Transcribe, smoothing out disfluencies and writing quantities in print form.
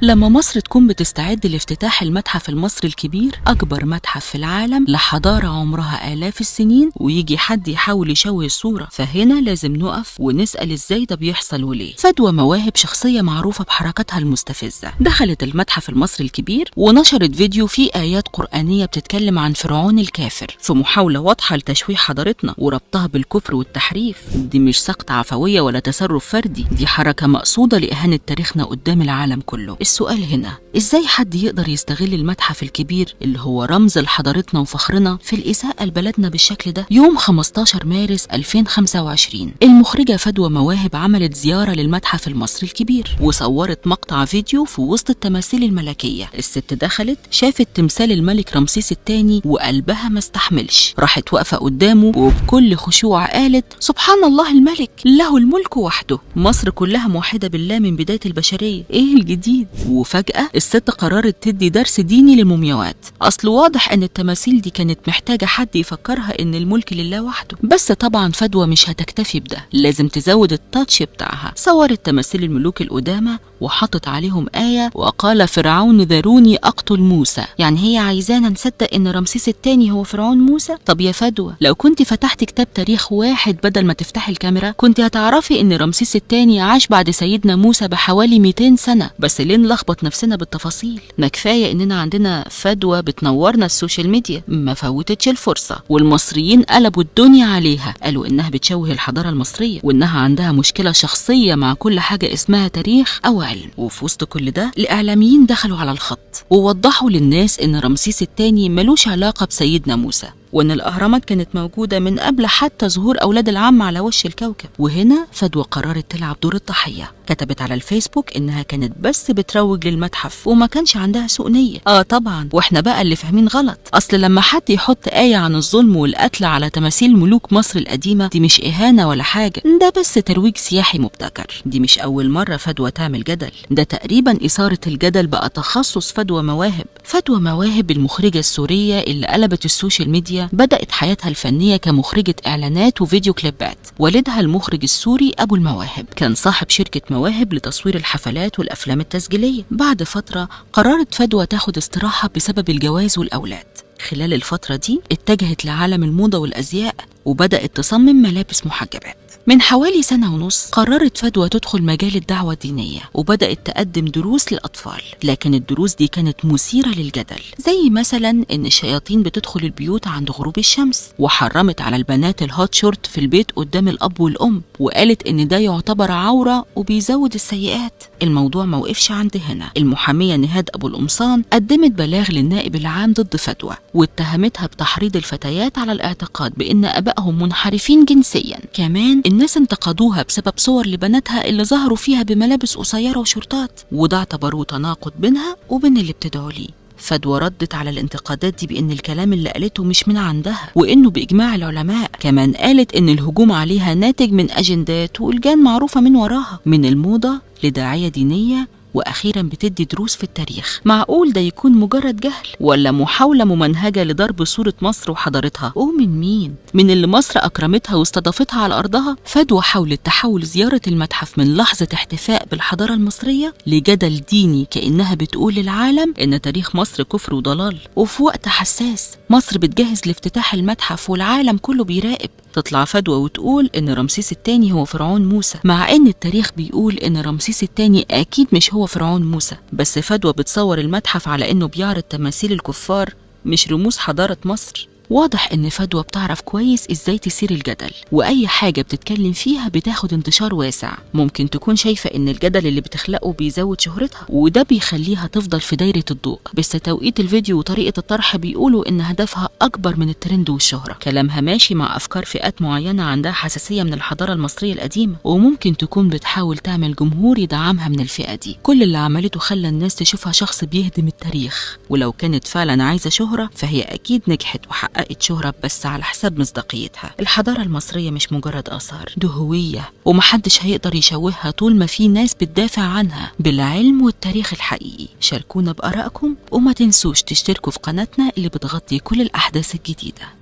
لما مصر تكون بتستعد لافتتاح المتحف المصري الكبير، أكبر متحف في العالم لحضارة عمرها آلاف السنين، ويجي حد يحاول يشوه الصورة، فهنا لازم نقف ونسأل إزاي ده بيحصل وليه. فدوى مواهب شخصية معروفة بحركاتها المستفزة، دخلت المتحف المصري الكبير ونشرت فيديو فيه آيات قرآنية بتتكلم عن فرعون الكافر، في محاولة واضحة لتشويه حضارتنا وربطها بالكفر والتحريف. دي مش سقطة عفوية ولا تصرف فردي، دي حركة مقصودة لإهانة تاريخنا قدام العالم كله. السؤال هنا، ازاي حد يقدر يستغل المتحف الكبير اللي هو رمز لحضارتنا وفخرنا في الإساءة لبلدنا بالشكل ده؟ يوم 15 مارس 2025 المخرجة فدوى مواهب عملت زيارة للمتحف المصري الكبير وصورت مقطع فيديو في وسط التماثيل الملكية. الست دخلت شافت تمثال الملك رمسيس الثاني وقلبها ما استحملش، راحت واقفة قدامه وبكل خشوع قالت: سبحان الله، الملك له الملك وحده، مصر كلها موحدة بالله من بداية البشرية، ايه الجديد؟ وفجأة الست قررت تدي درس ديني للمومياوات. اصل واضح ان التماثيل دي كانت محتاجة حد يفكرها ان الملك لله وحده، بس طبعا فدوى مش هتكتفي بده، لازم تزود التاتش بتاعها. صورت تماثيل الملوك القدامى وحطت عليهم آية: وقال فرعون ذروني أقتل موسى. يعني هي عايزانا نصدق إن رمسيس الثاني هو فرعون موسى؟ طب يا فدوى، لو كنت فتحت كتاب تاريخ واحد بدل ما تفتحي الكاميرا، كنت هتعرفي إن رمسيس الثاني عاش بعد سيدنا موسى بحوالي 200 سنة. بس ليه نلخبط نفسنا بالتفاصيل؟ ما كفاية إننا عندنا فدوى بتنورنا السوشيال ميديا، ما فوتتش الفرصة، والمصريين قلبوا الدنيا عليها، قالوا إنها بتشوه الحضارة المصرية وإنها عندها مشكلة شخصية مع كل حاجة اسمها تاريخ أو علم. وفي وسط كل ده الإعلاميين دخلوا على الخط ووضحوا للناس إن رمسيس الثاني ملوش علاقة بسيدنا موسى، وإن الأهرامات كانت موجودة من قبل حتى ظهور أولاد العم على وش الكوكب. وهنا فدوى قررت تلعب دور الضحية، كتبت على الفيسبوك إنها كانت بس بتروج للمتحف وما كانش عندها سوء نية. طبعا، وإحنا بقى اللي فاهمين غلط. أصل لما حد يحط آية عن الظلم والقتل على تماثيل ملوك مصر القديمة، دي مش إهانة ولا حاجة، ده بس ترويج سياحي مبتكر. دي مش أول مرة فدوى تعمل جدل، ده تقريبا إثارة الجدل بقى تخصص فدوى مواهب. فدوى مواهب المخرجة السورية اللي قلبت السوشيال ميديا بدأت حياتها الفنية كمخرجة إعلانات وفيديو كليبات. والدها المخرج السوري أبو المواهب كان صاحب شركة مواهب لتصوير الحفلات والأفلام التسجيلية. بعد فترة قررت فدوى تاخد استراحة بسبب الجواز والأولاد. خلال الفترة دي اتجهت لعالم الموضة والأزياء وبدأت تصمم ملابس محجبات. من حوالي سنة ونص قررت فدوى تدخل مجال الدعوة الدينية وبدأت تقدم دروس للأطفال، لكن الدروس دي كانت مثيرة للجدل، زي مثلا إن الشياطين بتدخل البيوت عند غروب الشمس، وحرمت على البنات الهوت شورت في البيت قدام الأب والأم، وقالت إن ده يعتبر عورة وبيزود السيئات. الموضوع موقفش عند هنا، المحامية نهاد أبو القمصان قدمت بلاغ للنائب العام ضد فدوى واتهمتها بتحريض الفتيات على الاعتقاد بإن آبائهم منحرفين جنسيا. كمان الناس انتقدوها بسبب صور لبناتها اللي ظهروا فيها بملابس قصيرة وشورتات، وده اعتبروه تناقض بينها وبين اللي بتدعو ليه. فدوى ردت على الانتقادات دي بإن الكلام اللي قالته مش من عندها وإنه بإجماع العلماء. كمان قالت إن الهجوم عليها ناتج من أجندات والجان معروفة من وراها، من الموضة لداعية دينية، وأخيرا بتدي دروس في التاريخ. معقول ده يكون مجرد جهل ولا محاولة ممنهجة لضرب صورة مصر وحضارتها؟ ومن مين؟ من اللي مصر أكرمتها واستضافتها على أرضها؟ فدوى حاولت تحول زيارة المتحف من لحظة احتفاء بالحضارة المصرية لجدل ديني، كأنها بتقول للعالم إن تاريخ مصر كفر وضلال. وفي وقت حساس مصر بتجهز لافتتاح المتحف والعالم كله بيراقب، تطلع فدوى وتقول إن رمسيس الثاني هو فرعون موسى، مع إن التاريخ بيقول إن رمسيس الثاني أكيد مش هو فرعون موسى. بس فدوى بتصور المتحف على إنه بيعرض تماثيل الكفار مش رموز حضارة مصر. واضح إن فدوى بتعرف كويس إزاي تثير الجدل، وأي حاجة بتتكلم فيها بتاخد انتشار واسع. ممكن تكون شايفة إن الجدل اللي بتخلقه بيزود شهرتها وده بيخليها تفضل في دايرة الضوء، بس توقيت الفيديو وطريقة الطرح بيقولوا إن هدفها أكبر من الترند والشهرة. كلامها ماشي مع أفكار فئات معينة عندها حساسية من الحضارة المصرية القديمة، وممكن تكون بتحاول تعمل جمهور يدعمها من الفئة دي. كل اللي عملته خلى الناس تشوفها شخص بيهدم التاريخ، ولو كانت فعلا عايزة شهرة فهي أكيد نجحت وحققت شهرة بس على حساب مصداقيتها. الحضارة المصرية مش مجرد آثار، ده هوية، ومحدش هيقدر يشوهها طول ما في ناس بتدافع عنها بالعلم والتاريخ الحقيقي. شاركونا بآرائكم وما تنسوش تشتركوا في قناتنا اللي بتغطي كل الأحداث الجديدة.